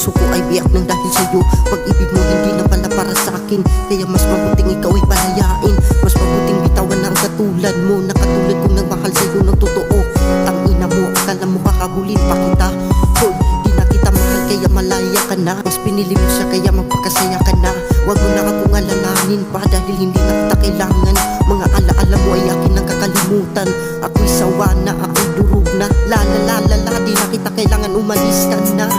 puso ko ay biyak ng dahil sa'yo. Pag-ibig mo hindi na pala para sa akin, kaya mas mabuting ikaw ay palayain. Mas mabuting bitawan na ang katulad mo, na katulad kong nagmahal sa'yo ng totoo. Tangina mo, akala mo kakabulin pa kita. Hoy, di na kita mahal kaya malaya ka na. Mas pinili mo siya kaya magpakasaya ka na. Wag mo na akong alalahanin pa dahil hindi na kita kailangan. Mga alaala mo ay akin ang kakalimutan. Ako'y sawa na, ako'y durog na. La, di na kita kailangan, umalis ka na.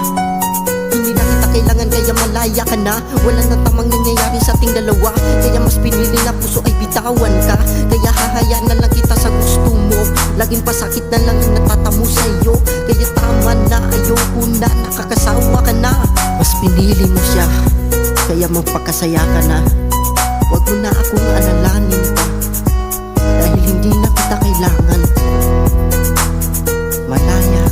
Hindi na kita kailangan kaya malaya ka na. Wala na tamang nangyayari sa ating dalawa, kaya mas pinili na puso ay bitawan ka. Kaya hahayaan na lang kita sa gusto mo. Laging pasakit na lang ang natatamo sa'yo. Kaya tama na, ayoko na, nakakasawa ka na. Mas pinili mo siya kaya magpakasaya ka na. Wag mo na akong alalanin pa dahil hindi na kita kailangan. Malaya